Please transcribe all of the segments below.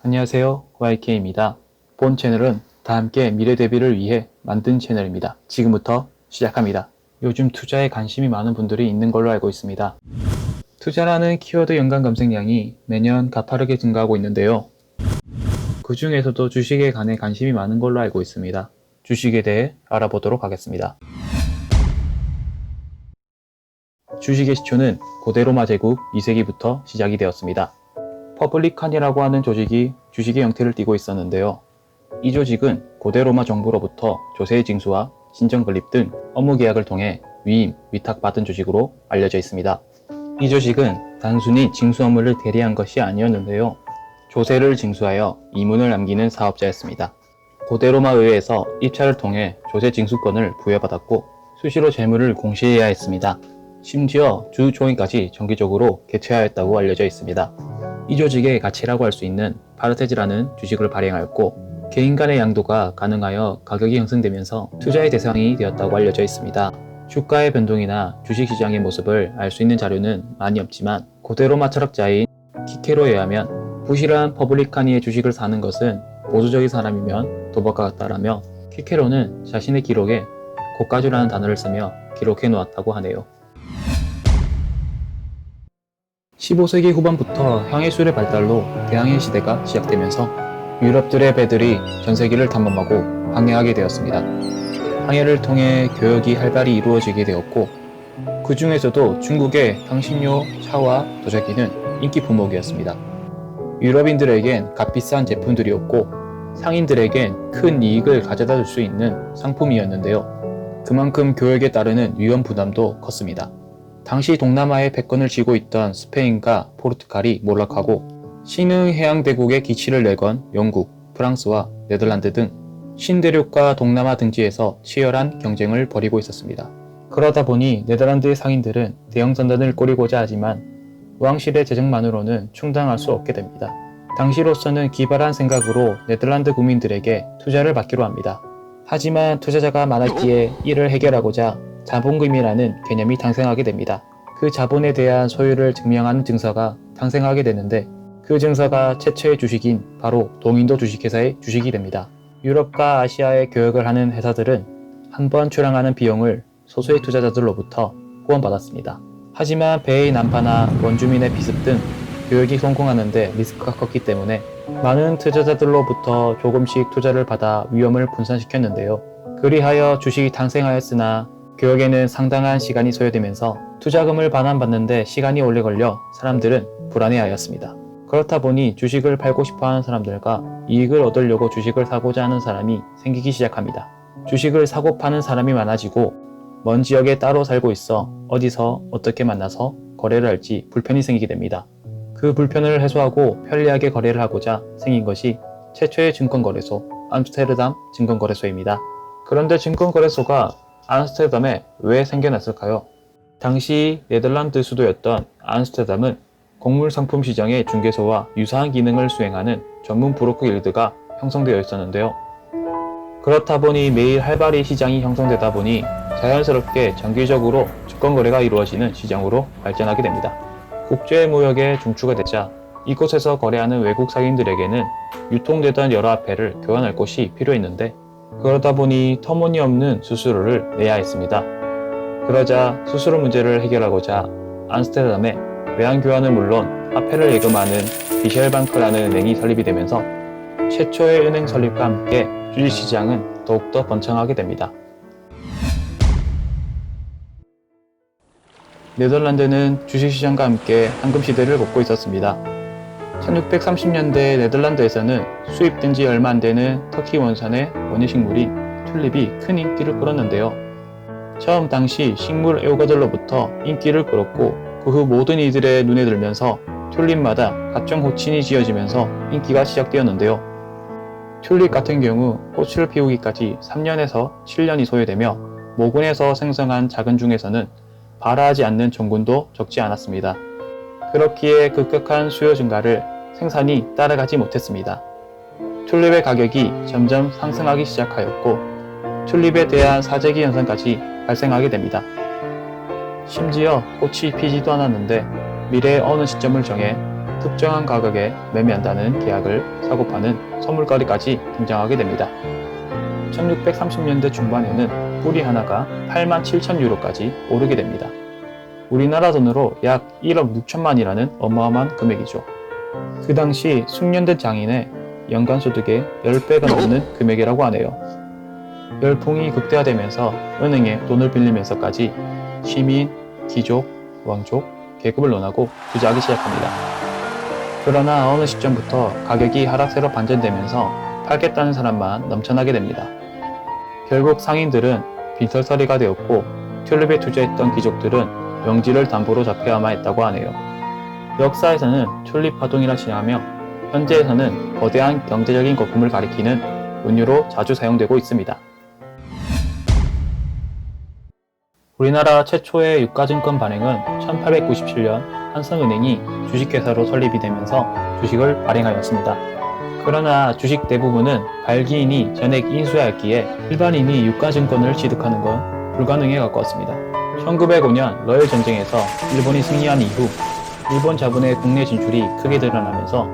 안녕하세요, YK입니다. 본 채널은 다 함께 미래 대비를 위해 만든 채널입니다. 지금부터 시작합니다. 요즘 투자에 관심이 많은 분들이 있는 걸로 알고 있습니다. 투자라는 키워드 연관 검색량이 매년 가파르게 증가하고 있는데요. 그 중에서도 주식에 관해 관심이 많은 걸로 알고 있습니다. 주식에 대해 알아보도록 하겠습니다. 주식의 시초는 고대 로마 제국 2세기부터 시작이 되었습니다. 퍼블리칸이라고 하는 조직이 주식의 형태를 띠고 있었는데요. 이 조직은 고대 로마 정부로부터 조세의 징수와 신정 건립 등 업무 계약을 통해 위임, 위탁받은 조직으로 알려져 있습니다. 이 조직은 단순히 징수 업무를 대리한 것이 아니었는데요. 조세를 징수하여 이문을 남기는 사업자였습니다. 고대 로마 의회에서 입찰을 통해 조세 징수권을 부여받았고 수시로 재물을 공시해야 했습니다. 심지어 주 총회까지 정기적으로 개최하였다고 알려져 있습니다. 이 조직의 가치라고 할 수 있는 파르테즈라는 주식을 발행하였고 개인 간의 양도가 가능하여 가격이 형성되면서 투자의 대상이 되었다고 알려져 있습니다. 주가의 변동이나 주식시장의 모습을 알 수 있는 자료는 많이 없지만 고대 로마 철학자인 키케로에 의하면 부실한 퍼블리카니의 주식을 사는 것은 보수적인 사람이면 도박과 같다라며 키케로는 자신의 기록에 고가주라는 단어를 쓰며 기록해 놓았다고 하네요. 15세기 후반부터 항해술의 발달로 대항해 시대가 시작되면서 유럽들의 배들이 전 세계를 탐험하고 항해하게 되었습니다. 항해를 통해 교역이 활발히 이루어지게 되었고 그 중에서도 중국의 향신료, 차와 도자기는 인기 품목이었습니다. 유럽인들에겐 값비싼 제품들이었고 상인들에겐 큰 이익을 가져다 줄 수 있는 상품이었는데요. 그만큼 교역에 따르는 위험 부담도 컸습니다. 당시 동남아의 패권을 쥐고 있던 스페인과 포르투갈이 몰락하고 신흥해양대국의 기치를 내건 영국, 프랑스와 네덜란드 등 신대륙과 동남아 등지에서 치열한 경쟁을 벌이고 있었습니다. 그러다 보니 네덜란드의 상인들은 대형 선단을 꾸리고자 하지만 왕실의 재정만으로는 충당할 수 없게 됩니다. 당시로서는 기발한 생각으로 네덜란드 국민들에게 투자를 받기로 합니다. 하지만 투자자가 많았기에 이를 해결하고자 자본금이라는 개념이 탄생하게 됩니다. 그 자본에 대한 소유를 증명하는 증서가 탄생하게 되는데 그 증서가 최초의 주식인 바로 동인도 주식회사의 주식이 됩니다. 유럽과 아시아의 교역을 하는 회사들은 한 번 출항하는 비용을 소수의 투자자들로부터 후원받았습니다. 하지만 배의 난파나 원주민의 비습 등 교역이 성공하는데 리스크가 컸기 때문에 많은 투자자들로부터 조금씩 투자를 받아 위험을 분산시켰는데요. 그리하여 주식이 탄생하였으나 교역에는 상당한 시간이 소요되면서 투자금을 반환받는데 시간이 오래 걸려 사람들은 불안해하였습니다. 그렇다 보니 주식을 팔고 싶어하는 사람들과 이익을 얻으려고 주식을 사고자 하는 사람이 생기기 시작합니다. 주식을 사고 파는 사람이 많아지고 먼 지역에 따로 살고 있어 어디서 어떻게 만나서 거래를 할지 불편이 생기게 됩니다. 그 불편을 해소하고 편리하게 거래를 하고자 생긴 것이 최초의 증권거래소 암스테르담 증권거래소입니다. 그런데 증권거래소가 암스테르담에 왜 생겨났을까요? 당시 네덜란드 수도였던 암스테르담은 곡물 상품 시장의 중개소와 유사한 기능을 수행하는 전문 브로커 길드가 형성되어 있었는데요. 그렇다 보니 매일 활발히 시장이 형성되다 보니 자연스럽게 정기적으로 증권거래가 이루어지는 시장으로 발전하게 됩니다. 국제무역에 중추가 되자 이곳에서 거래하는 외국 상인들에게는 유통되던 여러 화폐를 교환할 곳이 필요했는데 그러다 보니 터무니없는 수수료를 내야 했습니다. 그러자 수수료 문제를 해결하고자 암스테르담에 외환 교환은 물론 화폐를 예금하는 비셸방크라는 은행이 설립이 되면서 최초의 은행 설립과 함께 주식시장은 더욱더 번창하게 됩니다. 네덜란드는 주식시장과 함께 황금시대를 먹고 있었습니다. 1630년대 네덜란드에서는 수입된 지 얼마 안 되는 터키 원산의 원예식물인 튤립이 큰 인기를 끌었는데요. 처음 당시 식물 애호가들로부터 인기를 끌었고 그 후 모든 이들의 눈에 들면서 튤립마다 각종 호칭이 지어지면서 인기가 시작되었는데요. 튤립 같은 경우 꽃을 피우기까지 3년에서 7년이 소요되며 모근에서 생성한 작은 중에서는 발화하지 않는 종군도 적지 않았습니다. 그렇기에 급격한 수요 증가를 생산이 따라가지 못했습니다. 튤립의 가격이 점점 상승하기 시작하였고 튤립에 대한 사재기 현상까지 발생하게 됩니다. 심지어 꽃이 피지도 않았는데 미래의 어느 시점을 정해 특정한 가격에 매매한다는 계약을 사고 파는 선물거래까지 등장하게 됩니다. 1630년대 중반에는 뿌리 하나가 87,000유로까지 오르게 됩니다. 우리나라 돈으로 약 1억 6천만이라는 어마어마한 금액이죠. 그 당시 숙련된 장인의 연간 소득의 10배가 넘는 금액이라고 하네요. 열풍이 극대화되면서 은행에 돈을 빌리면서까지 시민, 귀족, 왕족, 계급을 논하고 투자하기 시작합니다. 그러나 어느 시점부터 가격이 하락세로 반전되면서 팔겠다는 사람만 넘쳐나게 됩니다. 결국 상인들은 빈털터리가 되었고 튤립에 투자했던 귀족들은 명지를 담보로 잡혀야만 했다고 하네요. 역사에서는 튤립 파동이라 칭하며 현재에서는 거대한 경제적인 거품을 가리키는 은유로 자주 사용되고 있습니다. 우리나라 최초의 유가증권 발행은 1897년 한성은행이 주식회사로 설립이 되면서 주식을 발행하였습니다. 그러나 주식 대부분은 발기인이 전액 인수하였기에 일반인이 유가증권을 취득하는 건 불가능에 가까웠습니다. 1905년 러일 전쟁에서 일본이 승리한 이후 일본 자본의 국내 진출이 크게 드러나면서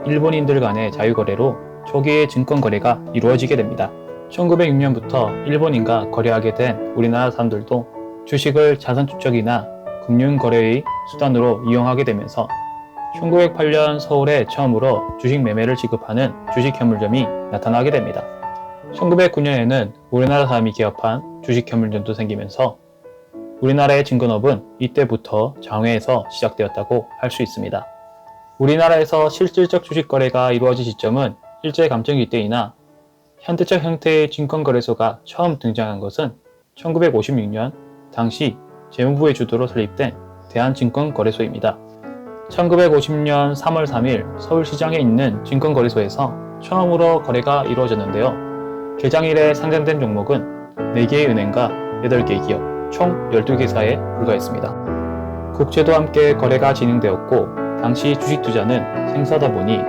일본인들 간의 자유거래로 초기의 증권거래가 이루어지게 됩니다. 1906년부터 일본인과 거래하게 된 우리나라 사람들도 주식을 자산축적이나 금융거래의 수단으로 이용하게 되면서 1908년 서울에 처음으로 주식 매매를 지급하는 주식현물점이 나타나게 됩니다. 1909년에는 우리나라 사람이 개업한 주식현물점도 생기면서 우리나라의 증권업은 이때부터 장외에서 시작되었다고 할 수 있습니다. 우리나라에서 실질적 주식 거래가 이루어진 시점은 일제감정기 때이나 현대적 형태의 증권거래소가 처음 등장한 것은 1956년 당시 재무부의 주도로 설립된 대한증권거래소입니다. 1950년 3월 3일 서울시장에 있는 증권거래소에서 처음으로 거래가 이루어졌는데요. 개장일에 상장된 종목은 4개의 은행과 8개의 기업, 총 12개사에 불과했습니다. 국채도 함께 거래가 진행되었고 당시 주식 투자는 생소하다 보니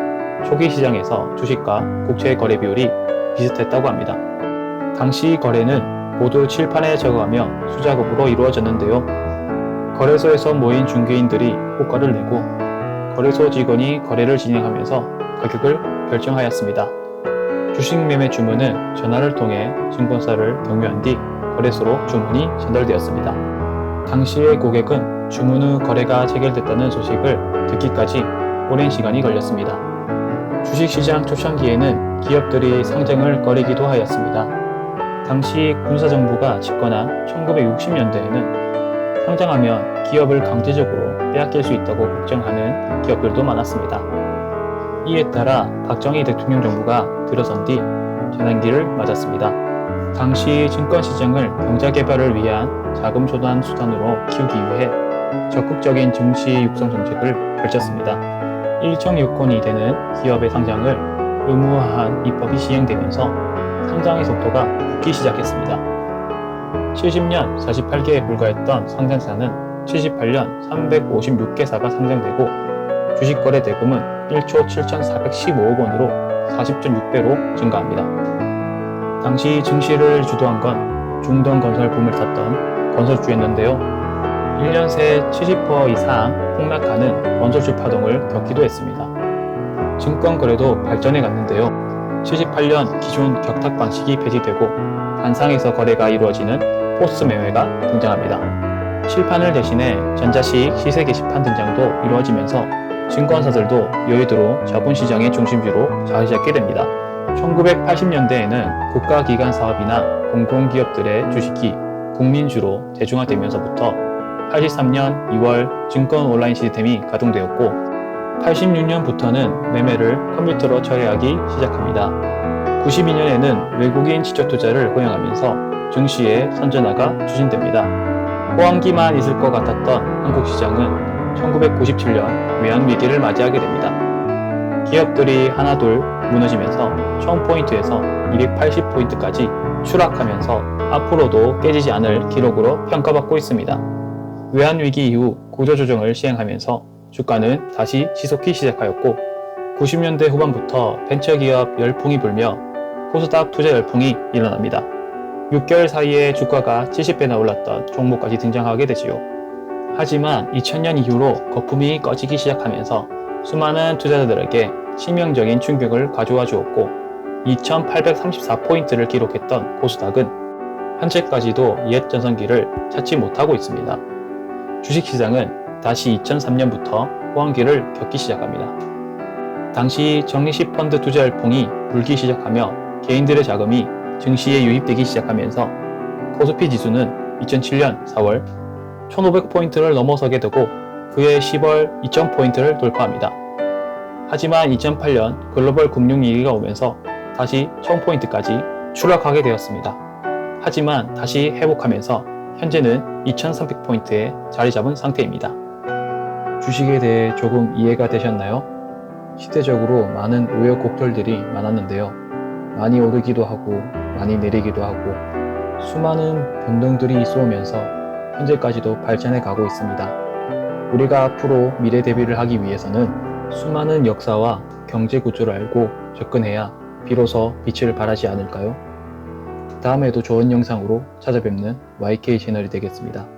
초기 시장에서 주식과 국채의 거래 비율이 비슷했다고 합니다. 당시 거래는 모두 칠판에 적어가며 수작업으로 이루어졌는데요. 거래소에서 모인 중개인들이 호가를 내고 거래소 직원이 거래를 진행하면서 가격을 결정하였습니다. 주식 매매 주문은 전화를 통해 증권사를 경유한 뒤 거래소로 주문이 전달되었습니다. 당시의 고객은 주문 후 거래가 체결됐다는 소식을 듣기까지 오랜 시간이 걸렸습니다. 주식시장 초창기에는 기업들이 상장을 꺼리기도 하였습니다. 당시 군사정부가 집권한 1960년대에는 상장하면 기업을 강제적으로 빼앗길 수 있다고 걱정하는 기업들도 많았습니다. 이에 따라 박정희 대통령 정부가 들어선 뒤 전환기를 맞았습니다. 당시 증권시장을 경제개발을 위한 자금조달 수단으로 키우기 위해 적극적인 증시 육성 정책을 펼쳤습니다. 일정 요건이 되는 기업의 상장을 의무화한 입법이 시행되면서 상장의 속도가 붙기 시작했습니다. 70년 48개에 불과했던 상장사는 78년 356개사가 상장되고 주식거래 대금은 1조 7,415억 원으로 40.6배로 증가합니다. 당시 증시를 주도한 건 중동건설 붐을 탔던 건설주였는데요. 1년 새 70% 이상 폭락하는 건설주 파동을 겪기도 했습니다. 증권거래도 발전해 갔는데요. 78년 기존 격탁 방식이 폐지되고 단상에서 거래가 이루어지는 포스 매매가 등장합니다. 칠판을 대신해 전자식 시세 게시판 등장도 이루어지면서 증권사들도 여의도로 자본시장의 중심지로 자리 잡게 됩니다. 1980년대에는 국가기관 사업이나 공공기업들의 주식이 국민주로 대중화되면서부터 83년 2월 증권 온라인 시스템이 가동되었고 86년부터는 매매를 컴퓨터로 처리하기 시작합니다. 92년에는 외국인 지적 투자를 허용하면서 증시의 선전화가 추진됩니다. 호황기만 있을 것 같았던 한국 시장은 1997년 외환위기를 맞이하게 됩니다. 기업들이 하나둘 무너지면서 1000포인트에서 280포인트까지 추락하면서 앞으로도 깨지지 않을 기록으로 평가받고 있습니다. 외환위기 이후 구조조정을 시행하면서 주가는 다시 치솟기 시작하였고 90년대 후반부터 벤처기업 열풍이 불며 코스닥 투자 열풍이 일어납니다. 6개월 사이에 주가가 70배나 올랐던 종목까지 등장하게 되지요. 하지만 2000년 이후로 거품이 꺼지기 시작하면서 수많은 투자자들에게 치명적인 충격을 가져와 주었고 2834포인트를 기록했던 코스닥은 현재까지도 옛 전성기를 찾지 못하고 있습니다. 주식시장은 다시 2003년부터 호황기를 겪기 시작합니다. 당시 적리식 펀드 투자 열풍이 불기 시작하며 개인들의 자금이 증시에 유입되기 시작하면서 코스피 지수는 2007년 4월 1500포인트를 넘어서게 되고 그해 10월 2000포인트를 돌파합니다. 하지만 2008년 글로벌 금융위기가 오면서 다시 1000포인트까지 추락하게 되었습니다. 하지만 다시 회복하면서 현재는 2300포인트에 자리 잡은 상태입니다. 주식에 대해 조금 이해가 되셨나요? 시대적으로 많은 우여곡절들이 많았는데요. 많이 오르기도 하고 많이 내리기도 하고 수많은 변동들이 있어오면서 현재까지도 발전해 가고 있습니다. 우리가 앞으로 미래 대비를 하기 위해서는 수많은 역사와 경제 구조를 알고 접근해야 비로소 빛을 발하지 않을까요? 다음에도 좋은 영상으로 찾아뵙는 YK 채널이 되겠습니다.